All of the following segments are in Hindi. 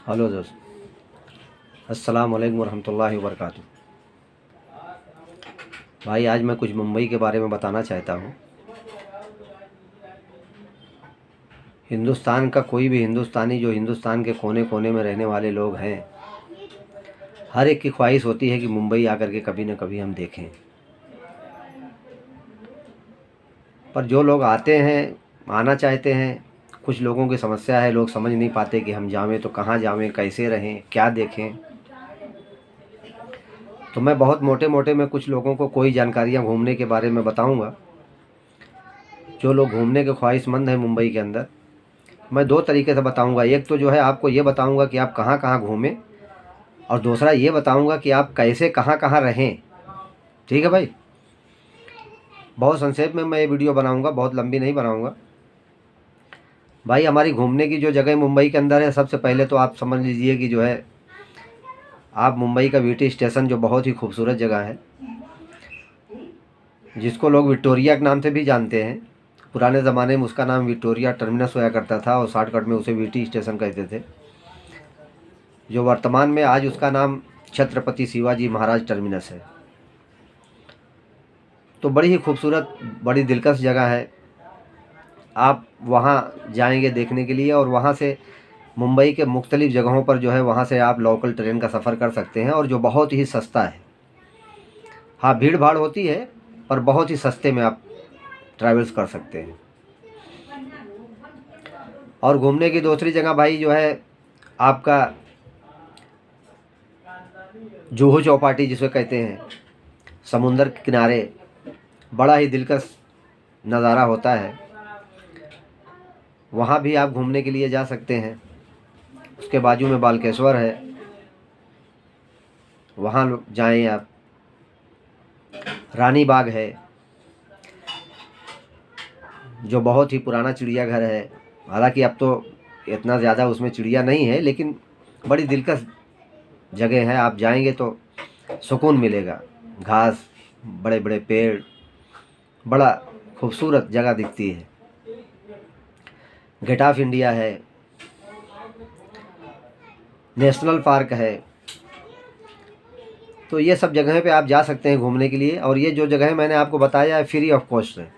हेलो दोस्त, अस्सलाम वालेकुम रहमतुल्लाहि व बरकातुहू। भाई आज मैं कुछ मुंबई के बारे में बताना चाहता हूँ। हिंदुस्तान का कोई भी हिंदुस्तानी जो हिंदुस्तान के कोने कोने में रहने वाले लोग हैं, हर एक की ख्वाहिश होती है कि मुंबई आकर के कभी न कभी हम देखें। पर जो लोग आते हैं, आना चाहते हैं, कुछ लोगों की समस्या है, लोग समझ नहीं पाते कि हम जावें तो कहाँ जावें, कैसे रहें, क्या देखें। तो मैं बहुत मोटे मोटे में कुछ लोगों को कोई जानकारियाँ घूमने के बारे में बताऊँगा। जो लोग घूमने के ख्वाहिशमंद हैं मुंबई के अंदर, मैं दो तरीके से बताऊंगा। एक तो जो है आपको ये बताऊंगा कि आप कहाँ कहाँ घूमें, और दूसरा ये बताऊंगा कि आप कैसे कहाँ कहाँ रहें। ठीक है भाई, बहुत संक्षेप में मैं ये वीडियो बनाऊंगा, बहुत लंबी नहीं बनाऊंगा। भाई हमारी घूमने की जो जगह मुंबई के अंदर है, सबसे पहले तो आप समझ लीजिए कि जो है आप मुंबई का वीटी स्टेशन, जो बहुत ही खूबसूरत जगह है, जिसको लोग विक्टोरिया के नाम से भी जानते हैं। पुराने ज़माने में उसका नाम विक्टोरिया टर्मिनस होया करता था और शॉर्टकट में उसे वीटी स्टेशन कहते थे। जो वर्तमान में आज उसका नाम छत्रपति शिवाजी महाराज टर्मिनस है। तो बड़ी ही खूबसूरत, बड़ी दिलकश जगह है। आप वहाँ जाएंगे देखने के लिए, और वहाँ से मुंबई के मुख्तलिफ़ जगहों पर जो है वहाँ से आप लोकल ट्रेन का सफ़र कर सकते हैं, और जो बहुत ही सस्ता है। हाँ, भीड़ भाड़ होती है, पर बहुत ही सस्ते में आप ट्रैवल्स कर सकते हैं। और घूमने की दूसरी जगह भाई जो है आपका जुहू चौपाटी जिसे कहते हैं, समुंदर के किनारे बड़ा ही दिलकश नज़ारा होता है। वहाँ भी आप घूमने के लिए जा सकते हैं। उसके बाजू में बालकेश्वर है, वहाँ जाएं आप। रानी बाग है, जो बहुत ही पुराना चिड़ियाघर है। हालांकि अब तो इतना ज़्यादा उसमें चिड़िया नहीं है, लेकिन बड़ी दिलकश जगह है। आप जाएंगे तो सुकून मिलेगा। घास, बड़े बड़े पेड़, बड़ा खूबसूरत जगह दिखती है। गेट ऑफ इंडिया है, नेशनल पार्क है। तो ये सब जगह पे आप जा सकते हैं घूमने के लिए। और ये जो जगह मैंने आपको बताया है, फ्री ऑफ कॉस्ट है।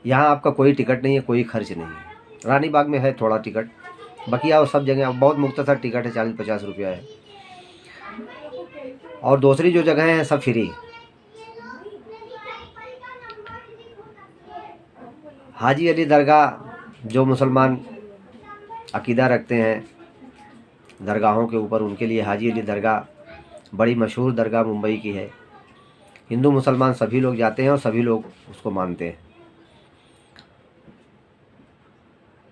यहाँ आपका कोई टिकट नहीं है, कोई खर्च नहीं है। रानी बाग में है थोड़ा टिकट, बाकी और सब जगह बहुत मुख्तसर टिकट है, 40-50 रुपया है। और दूसरी जो जगह है सब फ्री। हाजी अली दरगाह, जो मुसलमान अकीदा रखते हैं दरगाहों के ऊपर, उनके लिए हाजी अली दरगाह बड़ी मशहूर दरगाह मुंबई की है। हिंदू मुसलमान सभी लोग जाते हैं और सभी लोग उसको मानते हैं।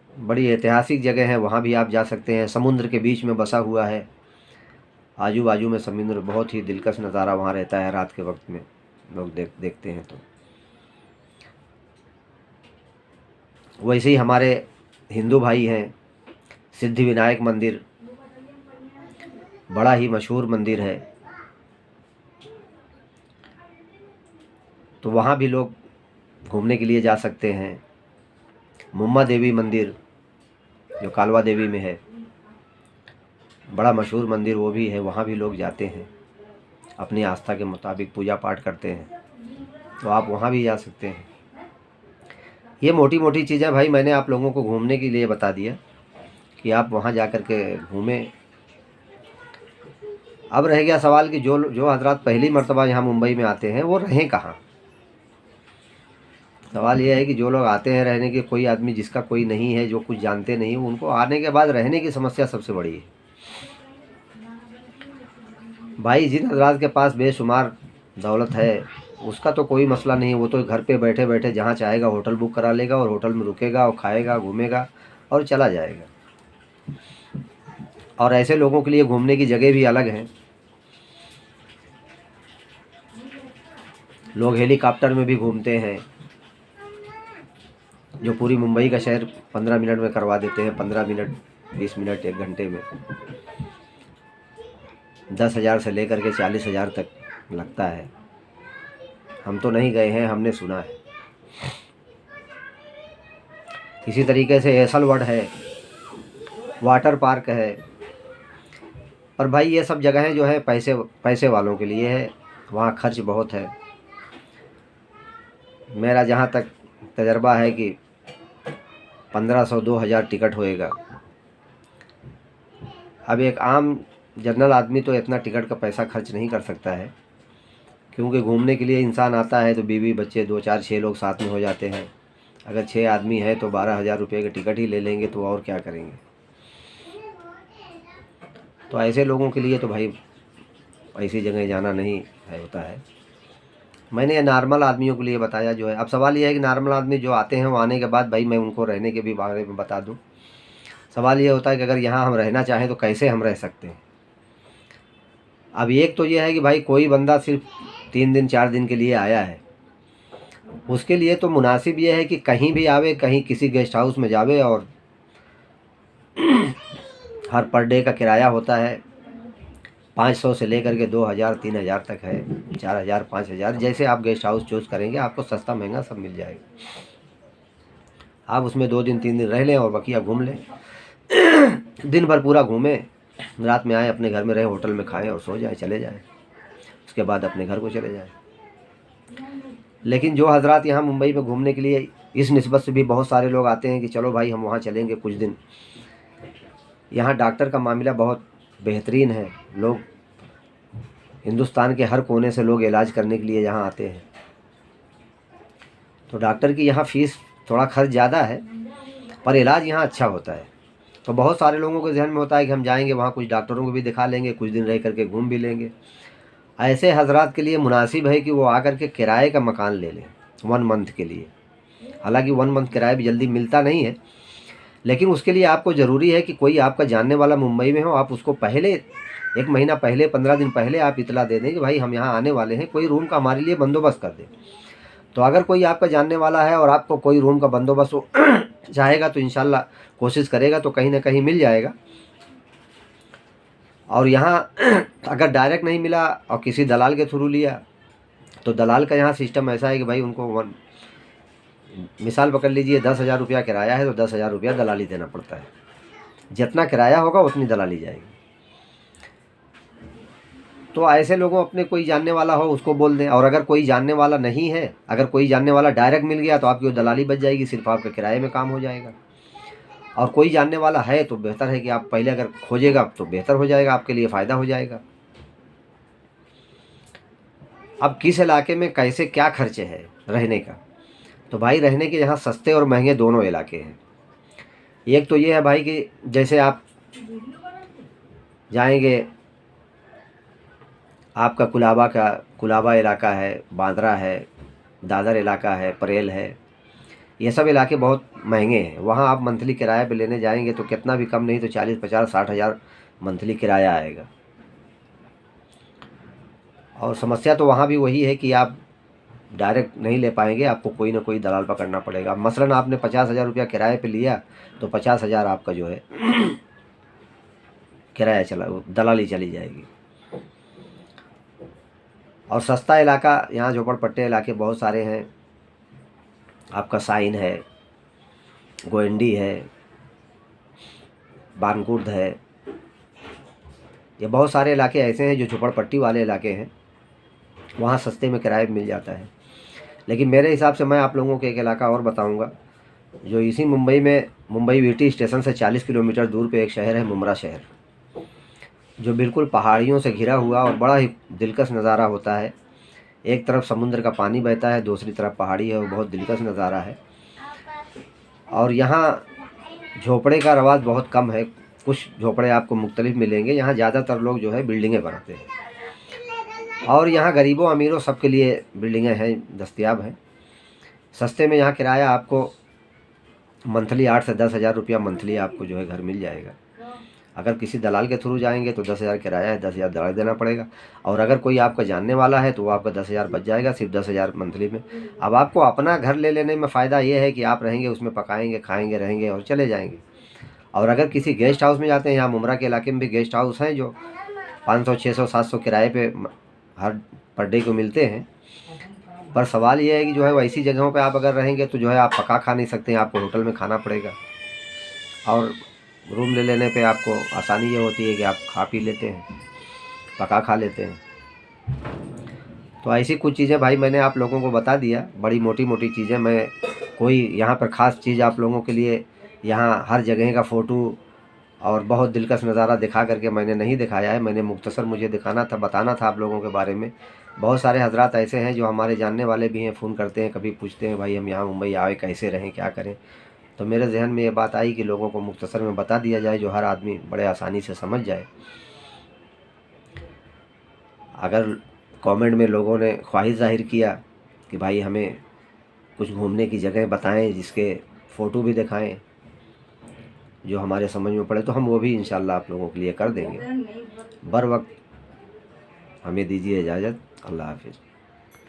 बड़ी ऐतिहासिक जगह है, वहाँ भी आप जा सकते हैं। समुद्र के बीच में बसा हुआ है, आजू बाजू में समुद्र, बहुत ही दिलकश नज़ारा वहाँ रहता है रात के वक्त में लोग देखते हैं। तो वैसे ही हमारे हिंदू भाई हैं, सिद्धि विनायक मंदिर बड़ा ही मशहूर मंदिर है, तो वहाँ भी लोग घूमने के लिए जा सकते हैं। मुम्मा देवी मंदिर जो कालवा देवी में है, बड़ा मशहूर मंदिर वो भी है, वहाँ भी लोग जाते हैं, अपनी आस्था के मुताबिक पूजा पाठ करते हैं। तो आप वहाँ भी जा सकते हैं। ये मोटी मोटी चीज़ें भाई मैंने आप लोगों को घूमने के लिए बता दिया कि आप वहाँ जा कर के घूमें। अब रह गया सवाल कि जो जो हजरात पहली मर्तबा यहाँ मुंबई में आते हैं वो रहें कहाँ। सवाल ये है कि जो लोग आते हैं रहने के, कोई आदमी जिसका कोई नहीं है, जो कुछ जानते नहीं, उनको आने के बाद रहने की समस्या सबसे बड़ी है। भाई जिन हजरात के पास बेशुमार दौलत है, उसका तो कोई मसला नहीं, वो तो घर पे बैठे बैठे जहाँ चाहेगा होटल बुक करा लेगा, और होटल में रुकेगा और खाएगा, घूमेगा और चला जाएगा। और ऐसे लोगों के लिए घूमने की जगह भी अलग हैं। लोग हेलीकॉप्टर में भी घूमते हैं, जो पूरी मुंबई का शहर 15 मिनट में करवा देते हैं। 15 मिनट, 20 मिनट, 1 घंटे में 10,000 से लेकर के 40,000 तक लगता है। हम तो नहीं गए हैं, हमने सुना है। इसी तरीके से एसलवर्ड है, वाटर पार्क है, और भाई ये सब जगहें जो है पैसे पैसे वालों के लिए है, वहाँ खर्च बहुत है। मेरा जहाँ तक तजर्बा है कि 1500-2000 टिकट होएगा। अब एक आम जनरल आदमी तो इतना टिकट का पैसा खर्च नहीं कर सकता है, क्योंकि घूमने के लिए इंसान आता है तो बीवी बच्चे 2 4 6 लोग साथ में हो जाते हैं। अगर 6 आदमी है तो 12,000 रुपये का टिकट ही ले लेंगे, तो और क्या करेंगे। तो ऐसे लोगों के लिए तो भाई ऐसी जगह जाना नहीं है होता है। मैंने ये नॉर्मल आदमियों के लिए बताया जो है। अब सवाल ये है कि नॉर्मल आदमी जो आते हैं वो आने के बाद भाई मैं उनको रहने के भी बारे में बता दूं। सवाल ये होता है कि अगर यहाँ हम रहना चाहें तो कैसे हम रह सकते हैं। अब एक तो ये है कि भाई कोई बंदा सिर्फ 3 दिन 4 दिन के लिए आया है, उसके लिए तो मुनासिब ये है कि कहीं भी आवे, कहीं किसी गेस्ट हाउस में जावे, और हर पर डे का किराया होता है 500 से लेकर के 2000 3000 तक है, 4000 5000, जैसे आप गेस्ट हाउस चूज़ करेंगे आपको सस्ता महंगा सब मिल जाएगा। आप उसमें 2 दिन 3 दिन रह लें और बकिया घूम लें। दिन भर पूरा घूमें, रात में आए अपने घर में रहे, होटल में खाएं और सो जाए, चले जाएं, उसके बाद अपने घर को चले जाएं। लेकिन जो हजरात यहाँ मुंबई में घूमने के लिए इस निस्बत से भी बहुत सारे लोग आते हैं कि चलो भाई हम वहाँ चलेंगे कुछ दिन। यहाँ डॉक्टर का मामला बहुत बेहतरीन है, लोग हिंदुस्तान के हर कोने से लोग इलाज करने के लिए यहाँ आते हैं। तो डॉक्टर की यहाँ फ़ीस थोड़ा खर्च ज़्यादा है, पर इलाज यहाँ अच्छा होता है। तो बहुत सारे लोगों के जहन में होता है कि हम जाएंगे वहाँ, कुछ डॉक्टरों को भी दिखा लेंगे, कुछ दिन रह करके घूम भी लेंगे। ऐसे हजरात के लिए मुनासिब है कि वो आकर के किराए का मकान ले लें 1 मंथ के लिए। हालांकि 1 मंथ किराया भी जल्दी मिलता नहीं है, लेकिन उसके लिए आपको ज़रूरी है कि कोई आपका जानने वाला मुंबई में हो। आप उसको पहले 1 महीना पहले 15 दिन पहले आप इतला दे दें कि भाई हम यहाँ आने वाले हैं, कोई रूम का हमारे लिए बंदोबस्त कर दे। तो अगर कोई आपका जानने वाला है और आपको कोई रूम का बंदोबस्त हो चाहेगा तो इंशाल्लाह कोशिश करेगा तो कहीं ना कहीं मिल जाएगा। और यहाँ अगर डायरेक्ट नहीं मिला और किसी दलाल के थ्रू लिया, तो दलाल का यहाँ सिस्टम ऐसा है कि भाई उनको मिसाल पकड़ लीजिए 10,000 रुपया किराया है तो 10,000 रुपया दलाली देना पड़ता है। जितना किराया होगा उतनी दलाली जाएगी। तो ऐसे लोगों अपने कोई जानने वाला हो उसको बोल दें। और अगर कोई जानने वाला नहीं है, अगर कोई जानने वाला डायरेक्ट मिल गया तो आपकी वो दलाली बच जाएगी, सिर्फ आपके किराए में काम हो जाएगा। और कोई जानने वाला है तो बेहतर है कि आप पहले अगर खोजेगा तो बेहतर हो जाएगा, आपके लिए फ़ायदा हो जाएगा। अब किस इलाके में कैसे क्या खर्चे है रहने का, तो भाई रहने के यहाँ सस्ते और महंगे दोनों इलाके हैं। एक तो ये है भाई कि जैसे आप जाएंगे, आपका कुलाबा इलाका है, बांद्रा है, दादर इलाका है, परेल है, ये सब इलाके बहुत महंगे हैं। वहाँ आप मंथली किराया पे लेने जाएंगे तो कितना भी कम नहीं तो 40 50 60 हज़ार मंथली किराया आएगा। और समस्या तो वहाँ भी वही है कि आप डायरेक्ट नहीं ले पाएंगे, आपको कोई ना कोई दलाल पकड़ना पड़ेगा। मसलन आपने 50,000 रुपया किराए पे लिया तो 50,000 आपका जो है किराया चला, दलाली चली जाएगी। और सस्ता इलाका यहाँ झोपड़पट्टे इलाके बहुत सारे हैं। आपका साइन है, गोयंडी है, बानकुर्द है, ये बहुत सारे इलाके ऐसे हैं जो झोपड़पट्टी वाले इलाके हैं, वहाँ सस्ते में किराए मिल जाता है। लेकिन मेरे हिसाब से मैं आप लोगों को एक इलाका और बताऊंगा जो इसी मुंबई में, मुंबई वीटी स्टेशन से 40 किलोमीटर दूर पे एक शहर है मुमरा शहर, जो बिल्कुल पहाड़ियों से घिरा हुआ और बड़ा ही दिलकश नज़ारा होता है। एक तरफ समुद्र का पानी बहता है, दूसरी तरफ पहाड़ी है, और बहुत दिलकश नज़ारा है। और यहाँ झोपड़े का रवाज बहुत कम है, कुछ झोपड़े आपको मुख्तलिफ मिलेंगे। यहाँ ज़्यादातर लोग जो है बिल्डिंगें बनाते हैं, और यहाँ गरीबों अमीरों सबके लिए बिल्डिंगें हैं, दस्तयाब हैं। सस्ते में यहाँ किराया आपको मंथली 8 से 10,000 रुपया मंथली आपको जो है घर मिल जाएगा। अगर किसी दलाल के थ्रू जाएंगे तो 10,000 किराया है, 10,000 दलाल देना पड़ेगा। और अगर कोई आपका जानने वाला है तो वो आपका 10,000 बच जाएगा, सिर्फ 10,000 मंथली में। अब आपको अपना घर ले लेने में फ़ायदा ये है कि आप रहेंगे उसमें, पकाएंगे खाएंगे रहेंगे और चले जाएंगे। और अगर किसी गेस्ट हाउस में जाते हैं, यहाँ मुमरा के इलाके में भी गेस्ट हाउस हैं जो 500 600 700 किराए पे हर पर डे को मिलते हैं। पर सवाल ये है कि जो है वैसी जगहों पे आप अगर रहेंगे तो जो है आप पका खा नहीं सकते हैं, आपको होटल में खाना पड़ेगा। और रूम ले लेने पे आपको आसानी ये होती है कि आप खा पी लेते हैं, पका खा लेते हैं। तो ऐसी कुछ चीज़ें भाई मैंने आप लोगों को बता दिया, बड़ी मोटी मोटी चीज़ें। मैं कोई यहाँ पर ख़ास चीज़ आप लोगों के लिए यहाँ हर जगह का फ़ोटो और बहुत दिलकश नज़ारा दिखा करके मैंने नहीं दिखाया है। मैंने मुख्तसर मुझे दिखाना था, बताना था आप लोगों के बारे में। बहुत सारे हजरात ऐसे हैं जो हमारे जानने वाले भी हैं, फ़ोन करते हैं, कभी पूछते हैं भाई हम यहाँ मुंबई आए कैसे रहें, क्या करें। तो मेरे जहन में ये बात आई कि लोगों को मुख्तसर में बता दिया जाए जो हर आदमी बड़े आसानी से समझ जाए। अगर कमेंट में लोगों ने ख्वाहिश ज़ाहिर किया कि भाई हमें कुछ घूमने की जगह बताएं जिसके फ़ोटो भी दिखाएं जो हमारे समझ में पड़े, तो हम वो भी इंशाल्लाह आप लोगों के लिए कर देंगे। बर वक्त हमें दीजिए इजाज़त। अल्लाह हाफिज़।